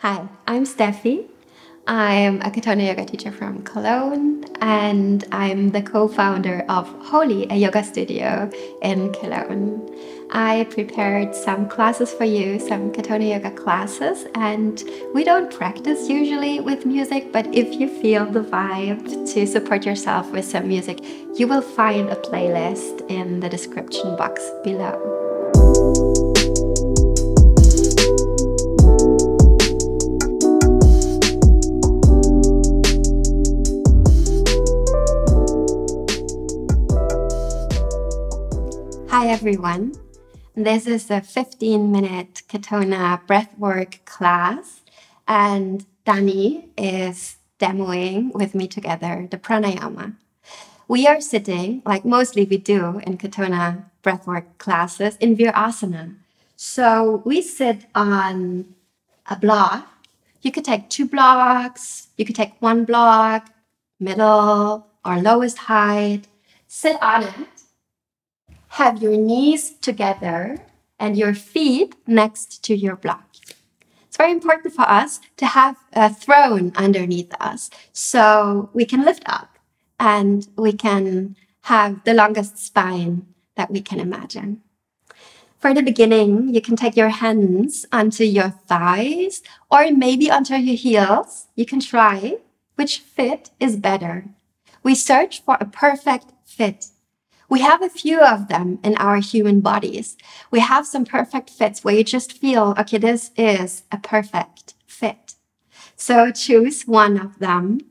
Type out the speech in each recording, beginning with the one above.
Hi, I'm Steffi. I'm a Katonah Yoga teacher from Cologne, and I'm the co-founder of Holy, a yoga studio in Cologne. I prepared some classes for you, some Katonah Yoga classes, and we don't practice usually with music, but if you feel the vibe to support yourself with some music, you will find a playlist in the description box below. Hi everyone, this is a 15-minute Katonah breathwork class, and Dani is demoing with me together the Pranayama. We are sitting, like mostly we do in Katonah breathwork classes, in Virasana. So we sit on a block. You could take 2 blocks, you could take 1 block, middle or lowest height, sit on it. Have your knees together and your feet next to your block. It's very important for us to have a throne underneath us so we can lift up and we can have the longest spine that we can imagine. For the beginning, you can take your hands onto your thighs or maybe onto your heels. You can try which fit is better. We search for a perfect fit. We have a few of them in our human bodies. We have some perfect fits where you just feel, okay, this is a perfect fit. So choose one of them.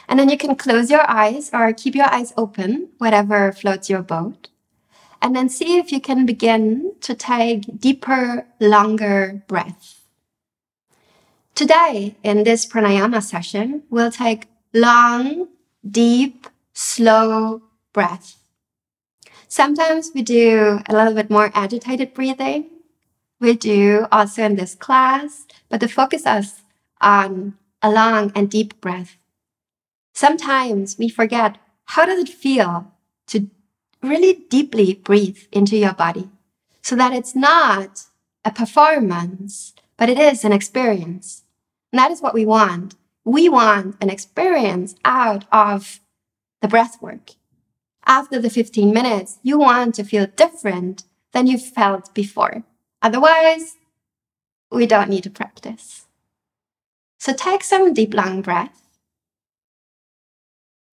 And then you can close your eyes or keep your eyes open, whatever floats your boat. And then see if you can begin to take deeper, longer breaths. Today, in this Pranayama session, we'll take long, deep, slow breaths. Sometimes we do a little bit more agitated breathing. We do also in this class, but the focus is on a long and deep breath. Sometimes we forget, how does it feel to really deeply breathe into your body so that it's not a performance, but it is an experience. And that is what we want. We want an experience out of the breath work. After the 15 minutes, you want to feel different than you felt before. Otherwise, we don't need to practice. So take some deep, long breath.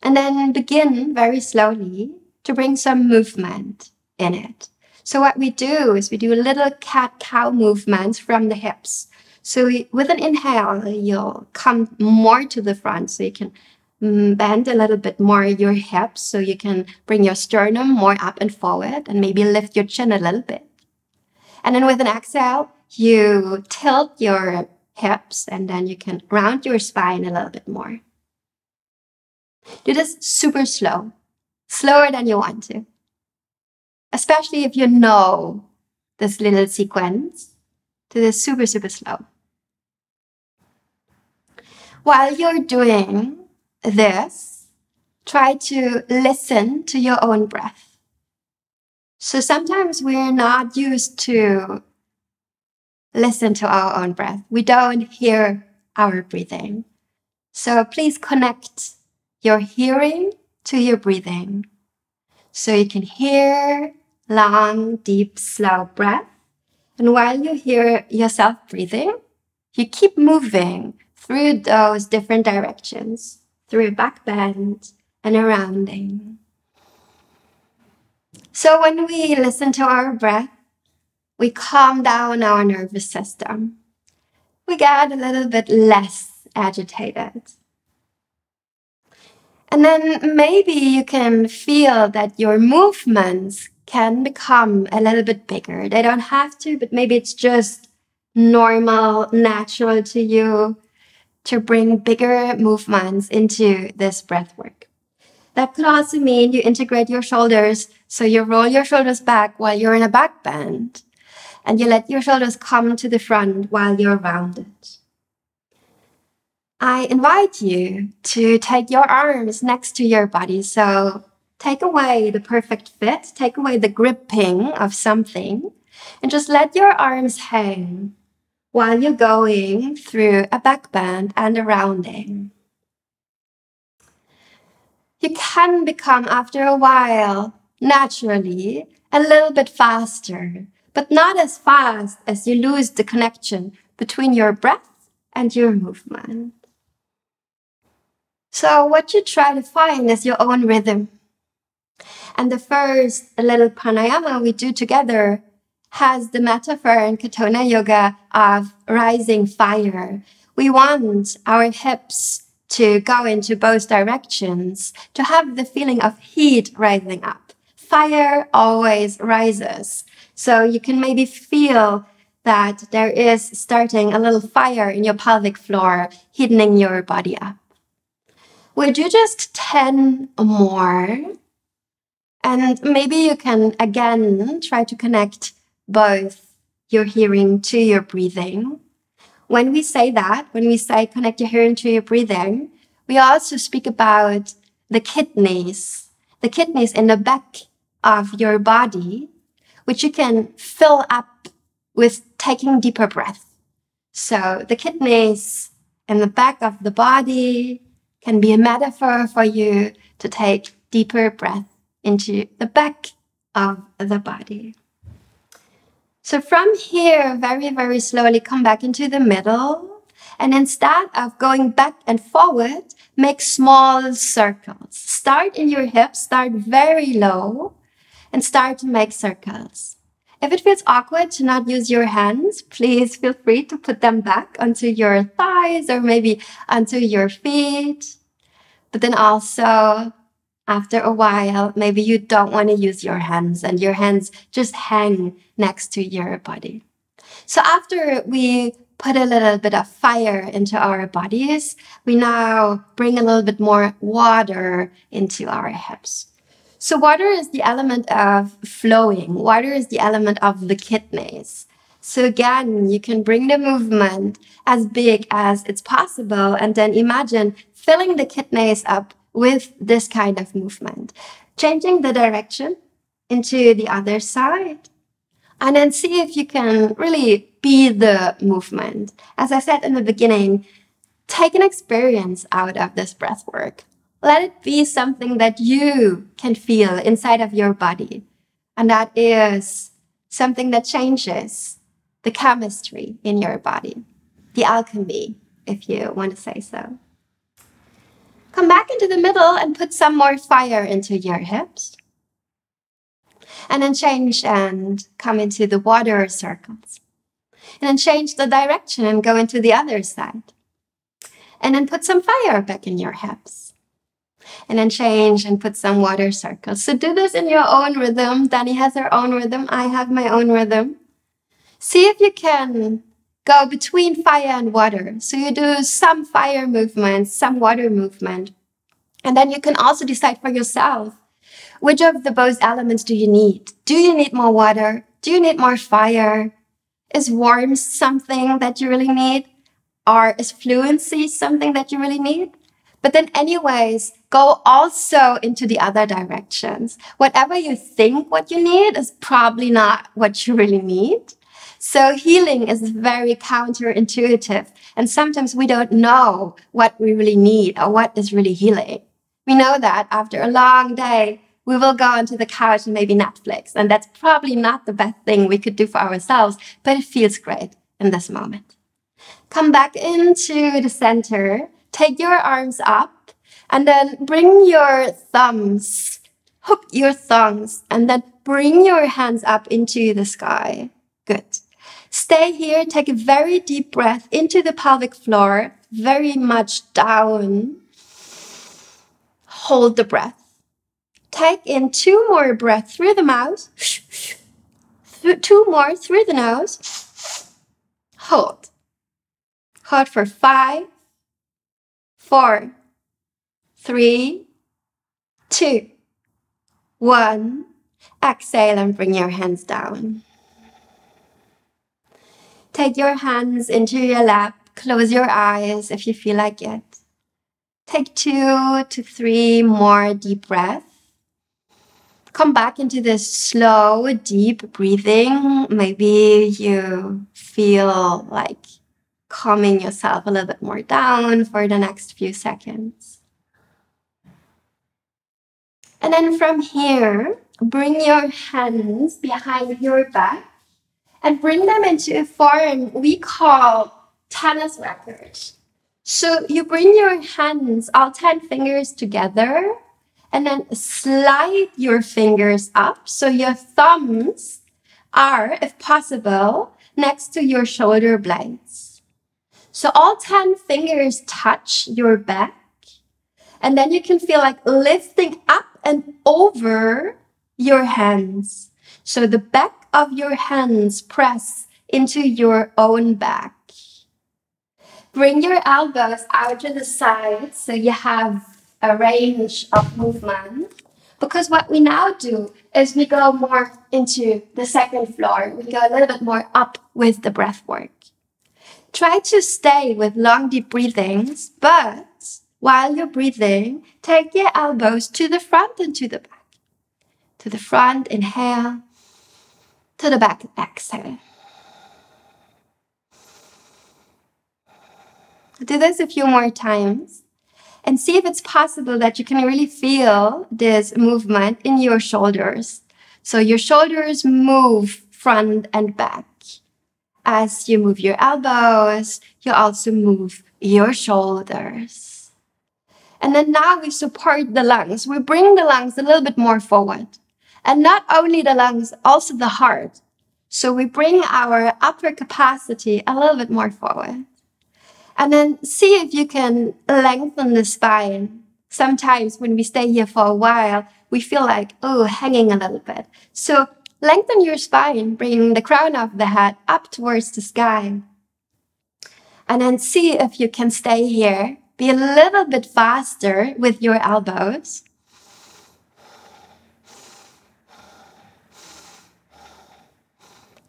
And then begin very slowly to bring some movement in it. So what we do is we do little cat-cow movements from the hips. So with an inhale, you'll come more to the front so you can bend a little bit more your hips so you can bring your sternum more up and forward and maybe lift your chin a little bit. And then with an exhale, you tilt your hips and then you can round your spine a little bit more. Do this super slow, slower than you want to. Especially if you know this little sequence, do this super, super slow. While you're doing this, try to listen to your own breath. So sometimes we're not used to listen to our own breath. We don't hear our breathing. So please connect your hearing to your breathing. So you can hear long, deep, slow breath. And while you hear yourself breathing, you keep moving through those different directions. Through a back bend and a rounding. So when we listen to our breath, we calm down our nervous system. We get a little bit less agitated. And then maybe you can feel that your movements can become a little bit bigger. They don't have to, but maybe it's just normal, natural to you to bring bigger movements into this breath work. That could also mean you integrate your shoulders, so you roll your shoulders back while you're in a back bend, and you let your shoulders come to the front while you're rounded. I invite you to take your arms next to your body, so take away the perfect fit, take away the gripping of something, and just let your arms hang while you're going through a back bend and a rounding. You can become, after a while, naturally a little bit faster, but not as fast as you lose the connection between your breath and your movement. So what you try to find is your own rhythm. And the first little pranayama we do together has the metaphor in Katonah Yoga of rising fire. We want our hips to go into both directions, to have the feeling of heat rising up. Fire always rises. So you can maybe feel that there is starting a little fire in your pelvic floor, heating your body up. We'll do just 10 more. And maybe you can, again, try to connect both your hearing to your breathing. When we say that, when we say connect your hearing to your breathing, we also speak about the kidneys in the back of your body, which you can fill up with taking deeper breath. So the kidneys in the back of the body can be a metaphor for you to take deeper breath into the back of the body. So from here, very, very slowly come back into the middle. And instead of going back and forward, make small circles. Start in your hips, start very low, and start to make circles. If it feels awkward to not use your hands, please feel free to put them back onto your thighs or maybe onto your feet. But then also, after a while, maybe you don't want to use your hands and your hands just hang next to your body. So after we put a little bit of fire into our bodies, we now bring a little bit more water into our hips. So water is the element of flowing. Water is the element of the kidneys. So again, you can bring the movement as big as it's possible and then imagine filling the kidneys up with this kind of movement, changing the direction into the other side, and then see if you can really be the movement. As I said in the beginning, take an experience out of this breath work. Let it be something that you can feel inside of your body. And that is something that changes the chemistry in your body, the alchemy, if you want to say so. Come back into the middle and put some more fire into your hips. And then change and come into the water circles. And then change the direction and go into the other side. And then put some fire back in your hips. And then change and put some water circles. So do this in your own rhythm. Dani has her own rhythm. I have my own rhythm. See if you can go between fire and water. So you do some fire movement, some water movement. And then you can also decide for yourself, which of the both elements do you need? Do you need more water? Do you need more fire? Is warmth something that you really need? Or is fluency something that you really need? But then anyways, go also into the other directions. Whatever you think what you need is probably not what you really need. So healing is very counterintuitive. And sometimes we don't know what we really need or what is really healing. We know that after a long day, we will go onto the couch and maybe Netflix. And that's probably not the best thing we could do for ourselves, but it feels great in this moment. Come back into the center, take your arms up, and then bring your thumbs, hook your thumbs, and then bring your hands up into the sky. Good. Stay here, take a very deep breath into the pelvic floor, very much down. Hold the breath. Take in 2 more breaths through the mouth. 2 more through the nose. Hold. Hold for 5, 4, 3, 2, 1. Exhale and bring your hands down. Take your hands into your lap. Close your eyes if you feel like it. Take 2 to 3 more deep breaths. come back into this slow, deep breathing. Maybe you feel like calming yourself a little bit more down for the next few seconds. And then from here, bring your hands behind your back and bring them into a form we call tennis racket. So you bring your hands, all 10 fingers together, and then slide your fingers up so your thumbs are, if possible, next to your shoulder blades. So all 10 fingers touch your back, and then you can feel like lifting up and over your hands. So the back of your hands press into your own back. Bring your elbows out to the side so you have a range of movement. Because what we now do is we go more into the second floor. We go a little bit more up with the breath work. Try to stay with long, deep breathings, but while you're breathing, take your elbows to the front and to the back. To the front, inhale. To the back, exhale. Do this a few more times and see if it's possible that you can really feel this movement in your shoulders. So your shoulders move front and back. As you move your elbows, you also move your shoulders. And then now we support the lungs. We bring the lungs a little bit more forward. And not only the lungs, also the heart. So we bring our upper capacity a little bit more forward. And then see if you can lengthen the spine. Sometimes when we stay here for a while, we feel like, hanging a little bit. So lengthen your spine, bring the crown of the head up towards the sky. And then see if you can stay here. Be a little bit faster with your elbows.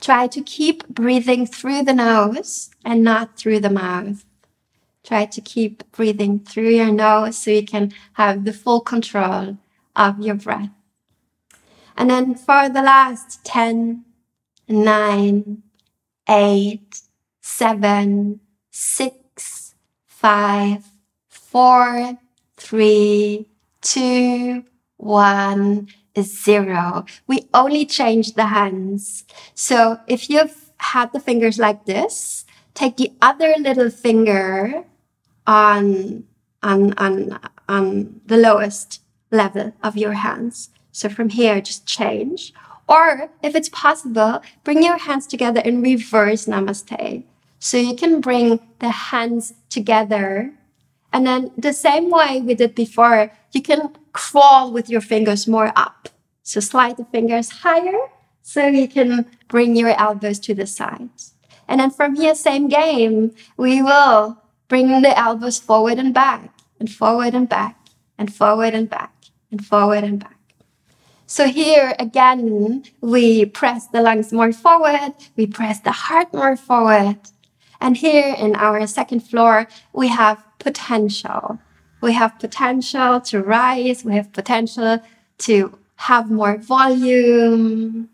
Try to keep breathing through the nose and not through the mouth. Try to keep breathing through your nose so you can have the full control of your breath. And then for the last 10, 9, 8, 7, 6, 5, 4, 3, 2, 1, 0. We only change the hands. So if you've had the fingers like this, take the other little finger on the lowest level of your hands. So from here, just change. Or if it's possible, bring your hands together in reverse Namaste. So you can bring the hands together. And then the same way we did before, you can crawl with your fingers more up. So slide the fingers higher so you can bring your elbows to the sides. And then from here, same game, we will bring the elbows forward and back, and forward and back, and forward and back, and forward and back. So here again, we press the lungs more forward, we press the heart more forward. And here in our second floor, we have potential. We have potential to rise, we have potential to have more volume.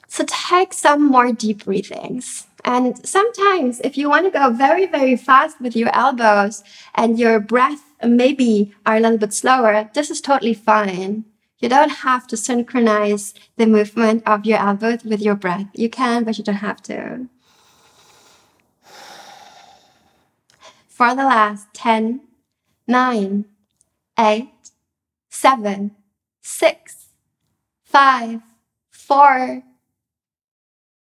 So take some more deep breathings. And sometimes if you want to go very, very fast with your elbows and your breath maybe are a little bit slower, this is totally fine. You don't have to synchronize the movement of your elbows with your breath. You can, but you don't have to. For the last 10, 9, 8, 7, 6, 5, 4,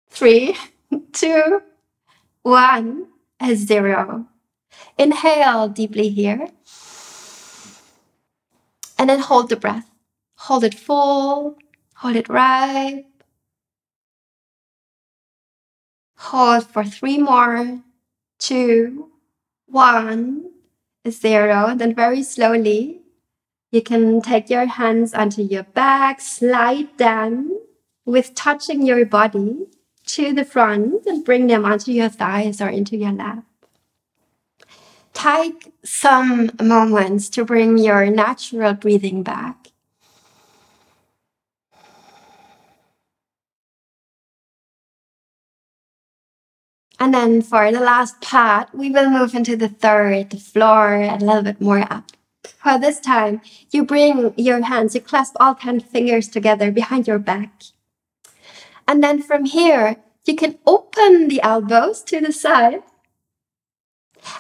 3, 2, 1, 0. Inhale deeply here. And then hold the breath. Hold it full. Hold it right. Hold for 3 more. 2, 1, 0. And then very slowly, you can take your hands onto your back, slide them with touching your body to the front and bring them onto your thighs or into your lap. Take some moments to bring your natural breathing back. And then for the last part, we will move into the third floor a little bit more up. For this time, you bring your hands, you clasp all 10 fingers together behind your back. And then from here, you can open the elbows to the side.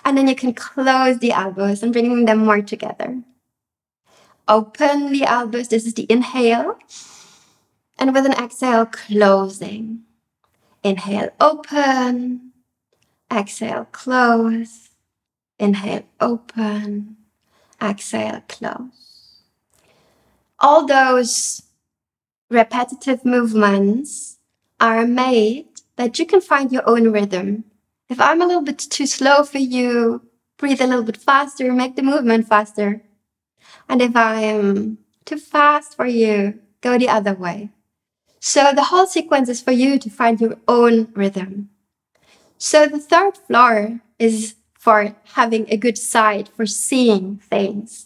And then you can close the elbows and bring them more together. Open the elbows, this is the inhale. And with an exhale, closing. Inhale, open. Exhale, close. Inhale, open. Exhale, close. All those repetitive movements are made that you can find your own rhythm. If I'm a little bit too slow for you, breathe a little bit faster, make the movement faster. And if I'm too fast for you, go the other way. So the whole sequence is for you to find your own rhythm. So the third floor is for having a good sight, for seeing things.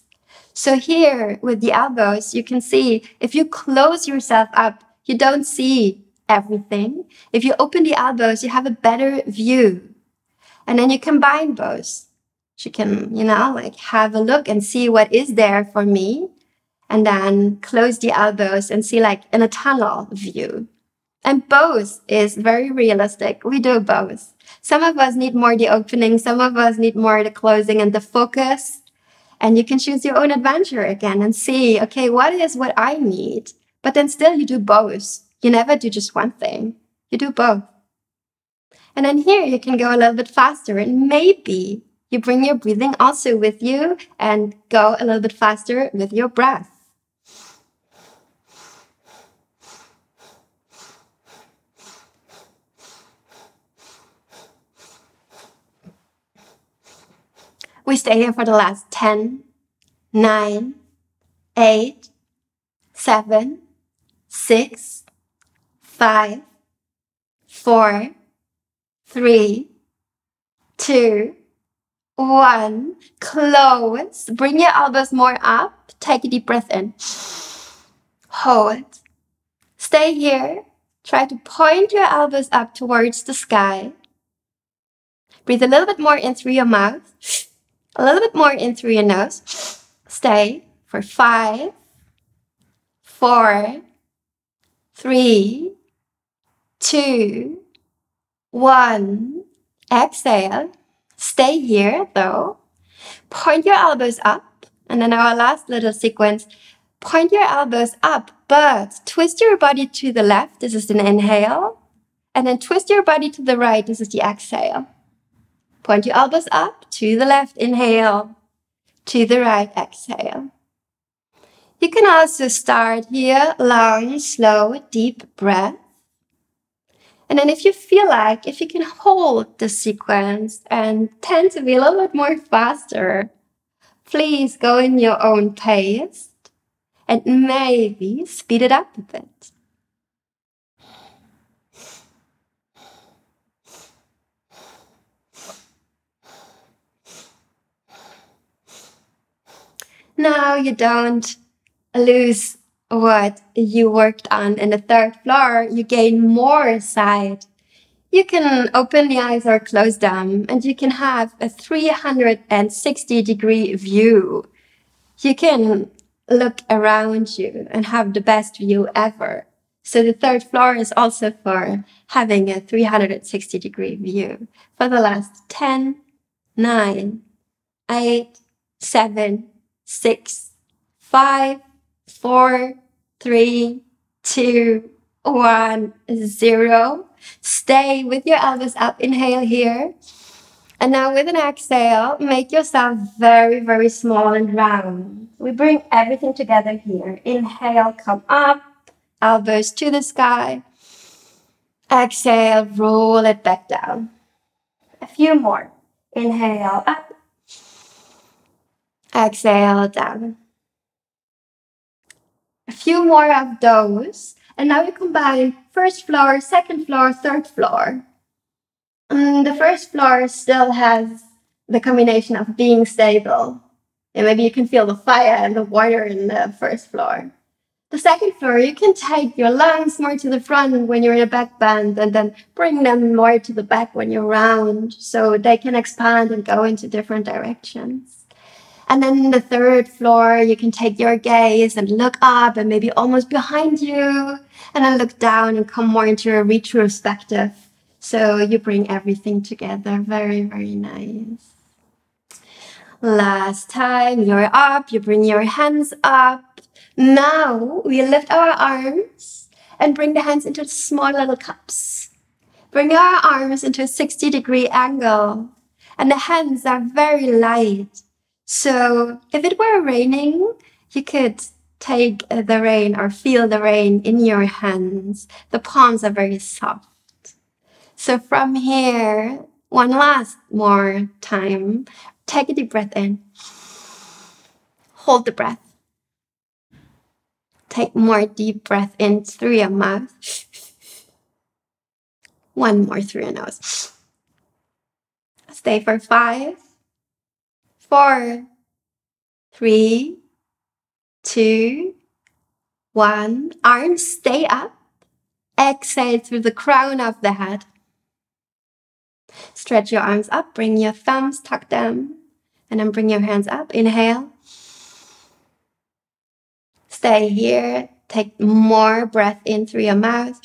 So here with the elbows, you can see if you close yourself up, you don't see everything. If you open the elbows, you have a better view. And then you combine both. You can, have a look and see what is there for me. And then close the elbows and see in a tunnel view. And both is very realistic. We do both. Some of us need more the opening. Some of us need more the closing and the focus. And you can choose your own adventure again and see, okay, what is what I need? But then still you do both. You never do just one thing. You do both. And then here you can go a little bit faster and maybe you bring your breathing also with you and go a little bit faster with your breath. We stay here for the last 10, 9, 8, 7, 6, 5, 4, 3, 2, 1. Close. Bring your elbows more up. Take a deep breath in. Hold. Stay here. Try to point your elbows up towards the sky. Breathe a little bit more in through your mouth. A little bit more in through your nose. Stay for 5, 4, 3, 2, 1. Exhale. Stay here though. Point your elbows up. And then our last little sequence, point your elbows up, but twist your body to the left. This is an inhale. And then twist your body to the right. This is the exhale. Point your elbows up, to the left, inhale, to the right, exhale. You can also start here, long, slow, deep breath. And then if you feel like, if you can hold the sequence and tend to be a little bit more faster, please go in your own pace and maybe speed it up a bit. Now you don't lose what you worked on in the third floor. You gain more sight. You can open the eyes or close them and you can have a 360-degree view. You can look around you and have the best view ever. So the third floor is also for having a 360-degree view. For the last 10, 9, 8, 7, 6, 5, 4, 3, 2, 1, 0. Stay with your elbows up. Inhale here. And now with an exhale, make yourself very, very small and round. We bring everything together here. Inhale, come up. Elbows to the sky. Exhale, roll it back down. A few more. Inhale, up. Exhale, down. A few more of those. And now we combine first floor, second floor, third floor. The first floor still has the combination of being stable. And maybe you can feel the fire and the water in the first floor. The second floor, you can take your lungs more to the front when you're in a back bend and then bring them more to the back when you're round so they can expand and go into different directions. And then the third floor, you can take your gaze and look up and maybe almost behind you and then look down and come more into a retrospective. So you bring everything together. Very, very nice. Last time, you're up, you bring your hands up. Now we lift our arms and bring the hands into small little cups. Bring our arms into a 60-degree angle. And the hands are very light. So if it were raining, you could take the rain or feel the rain in your hands. The palms are very soft. So from here, one last more time, take a deep breath in. Hold the breath. Take more deep breath in through your mouth. One more through your nose. Stay for 5, 4, 3, 2, 1. Arms stay up. Exhale through the crown of the head. Stretch your arms up. Bring your thumbs, tuck them. And then bring your hands up. Inhale. Stay here. Take more breath in through your mouth.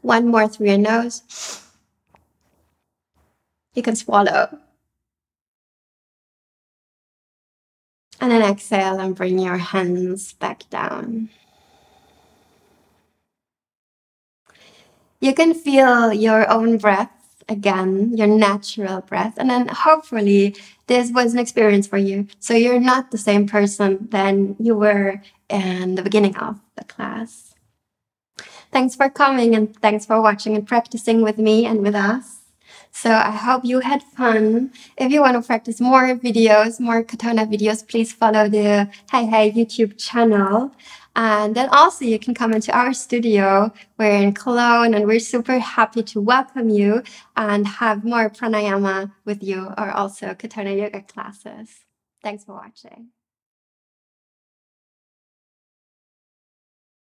One more through your nose. You can swallow. And then exhale and bring your hands back down. You can feel your own breath again, your natural breath. And then hopefully this was an experience for you. So you're not the same person than you were in the beginning of the class. Thanks for coming and thanks for watching and practicing with me and with us. So I hope you had fun. If you want to practice more videos, more Katonah videos, please follow the hejhej YouTube channel. And then also you can come into our studio. We're in Cologne and we're super happy to welcome you and have more pranayama with you or also Katonah yoga classes. Thanks for watching.